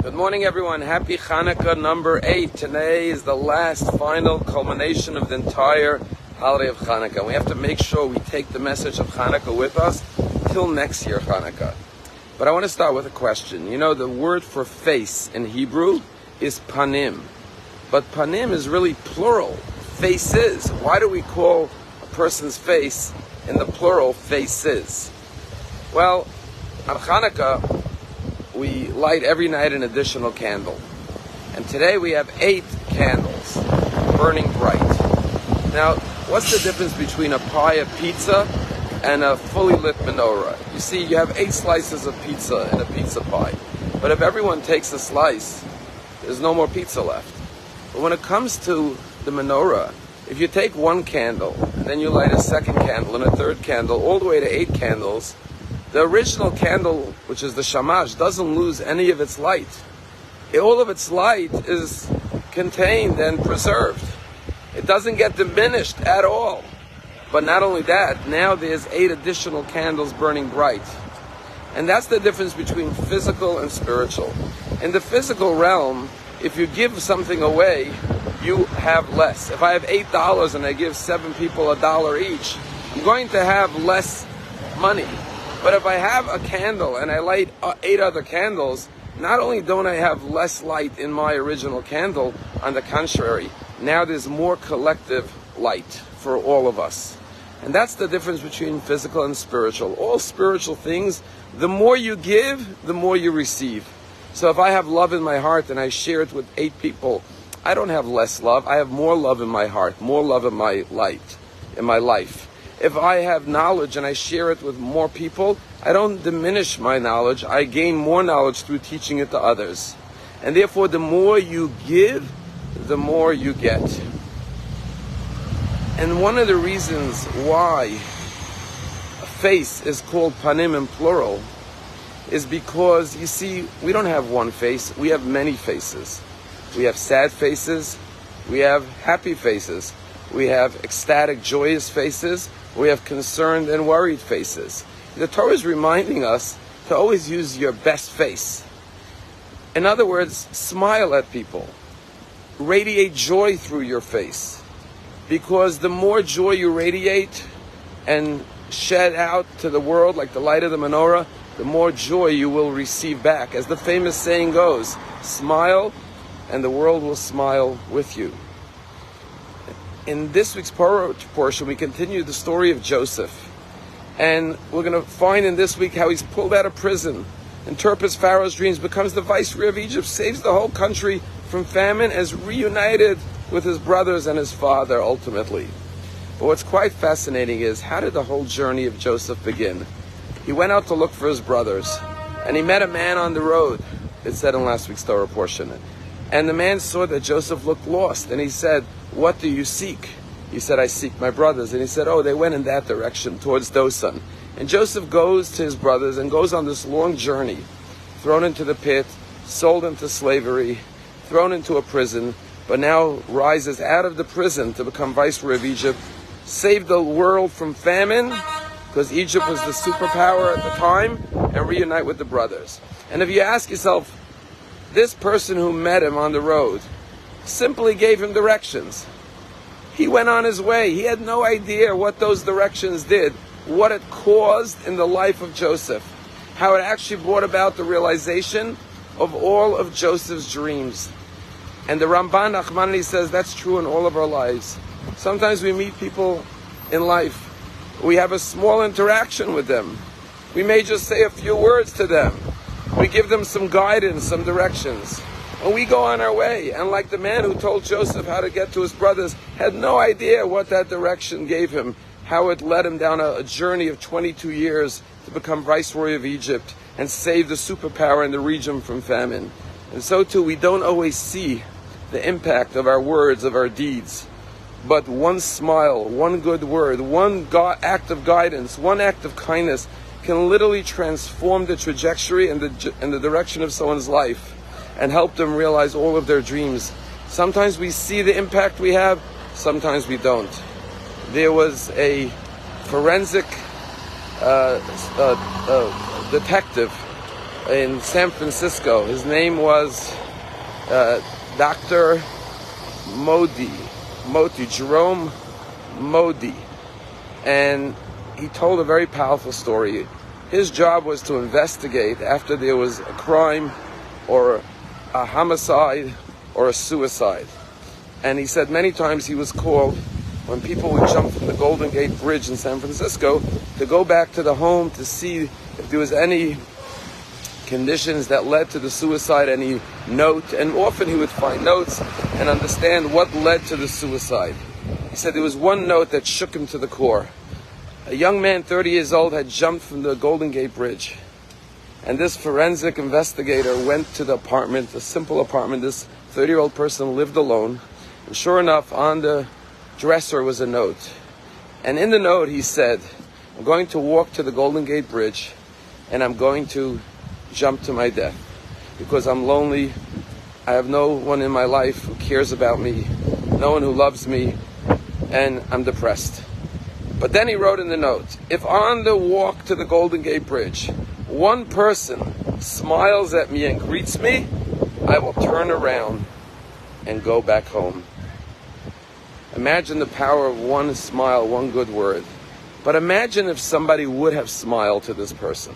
Good morning, everyone. Happy Hanukkah number 8. Today is the last final culmination of the entire holiday of Hanukkah. We have to make sure we take the message of Hanukkah with us till next year Hanukkah. But I want to start with a question. You know, the word for face in Hebrew is panim. But panim is really plural. Faces. Why do we call a person's face in the plural faces? Well, on Hanukkah, we light every night an additional candle. And today we have 8 candles burning bright. Now, what's the difference between a pie of pizza and a fully lit menorah? You see, you have 8 slices of pizza in a pizza pie. But if everyone takes a slice, there's no more pizza left. But when it comes to the menorah, if you take one candle, and then you light a second candle and a third candle, all the way to 8 candles, the original candle, which is the shamash, doesn't lose any of its light. All of its light is contained and preserved. It doesn't get diminished at all. But not only that, now there's 8 additional candles burning bright. And that's the difference between physical and spiritual. In the physical realm, if you give something away, you have less. If I have $8 and I give 7 people $1 each, I'm going to have less money. But if I have a candle and I light 8 other candles, not only don't I have less light in my original candle, on the contrary, now there's more collective light for all of us. And that's the difference between physical and spiritual. All spiritual things, the more you give, the more you receive. So if I have love in my heart and I share it with 8 people, I don't have less love. I have more love in my heart, more love in my light, in my life. If I have knowledge and I share it with more people, I don't diminish my knowledge. I gain more knowledge through teaching it to others. And therefore, the more you give, the more you get. And one of the reasons why a face is called panim in plural is because, you see, we don't have one face. We have many faces. We have sad faces. We have happy faces. We have ecstatic, joyous faces. We have concerned and worried faces. The Torah is reminding us to always use your best face. In other words, smile at people. Radiate joy through your face. Because the more joy you radiate and shed out to the world like the light of the menorah, the more joy you will receive back. As the famous saying goes, smile and the world will smile with you. In this week's portion, we continue the story of Joseph. And we're going to find in this week how he's pulled out of prison, interprets Pharaoh's dreams, becomes the viceroy of Egypt, saves the whole country from famine, is reunited with his brothers and his father ultimately. But what's quite fascinating is, how did the whole journey of Joseph begin? He went out to look for his brothers, and he met a man on the road, it said in last week's Torah portion. And the man saw that Joseph looked lost, and he said, "What do you seek?" He said, "I seek my brothers." And he said, "Oh, they went in that direction, towards Dothan." And Joseph goes to his brothers and goes on this long journey, thrown into the pit, sold into slavery, thrown into a prison, but now rises out of the prison to become viceroy of Egypt, save the world from famine, because Egypt was the superpower at the time, and reunite with the brothers. And if you ask yourself, this person who met him on the road simply gave him directions. He went on his way. He had no idea what those directions did, what it caused in the life of Joseph, how it actually brought about the realization of all of Joseph's dreams. And the Ramban Nachmani says that's true in all of our lives. Sometimes we meet people in life. We have a small interaction with them. We may just say a few words to them. We give them some guidance, some directions. And we go on our way. And like the man who told Joseph how to get to his brothers, had no idea what that direction gave him, how it led him down a journey of 22 years to become viceroy of Egypt and save the superpower in the region from famine. And so too, we don't always see the impact of our words, of our deeds. But one smile, one good word, one act of guidance, one act of kindness can literally transform the trajectory and the direction of someone's life and help them realize all of their dreams. Sometimes we see the impact we have, sometimes we don't. There was a forensic detective in San Francisco. His name was Dr. Jerome Modi. And he told a very powerful story. His job was to investigate after there was a crime or a homicide or a suicide. And he said many times he was called, when people would jump from the Golden Gate Bridge in San Francisco, to go back to the home to see if there was any conditions that led to the suicide, any note. And often he would find notes and understand what led to the suicide. He said there was one note that shook him to the core. A young man, 30 years old, had jumped from the Golden Gate Bridge. And this forensic investigator went to the apartment, a simple apartment. This 30-year-old person lived alone. And sure enough, on the dresser was a note. And in the note he said, I'm going to walk to the Golden Gate Bridge and I'm going to jump to my death because I'm lonely. I have no one in my life who cares about me, no one who loves me, and I'm depressed. But then he wrote in the note, if on the walk to the Golden Gate Bridge, one person smiles at me and greets me, I will turn around and go back home. Imagine the power of one smile, one good word. But imagine if somebody would have smiled to this person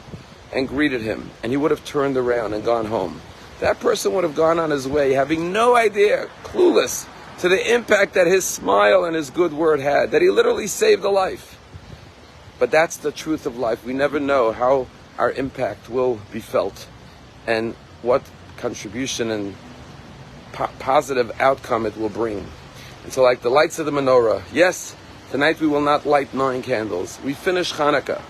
and greeted him, and he would have turned around and gone home. That person would have gone on his way, having no idea, clueless to the impact that his smile and his good word had, that he literally saved a life. But that's the truth of life. We never know how our impact will be felt and what contribution and positive outcome it will bring. And so like the lights of the menorah, yes, tonight we will not light 9 candles. We finish Hanukkah.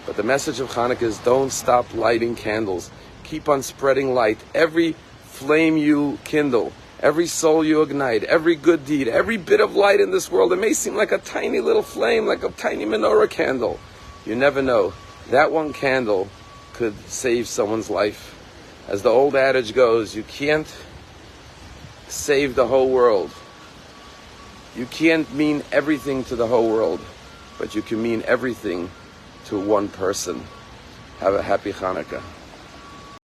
But the message of Hanukkah is don't stop lighting candles. Keep on spreading light. Every flame you kindle, every soul you ignite, every good deed, every bit of light in this world, it may seem like a tiny little flame, like a tiny menorah candle. You never know. That one candle could save someone's life. As the old adage goes, you can't save the whole world. You can't mean everything to the whole world, but you can mean everything to one person. Have a happy Hanukkah.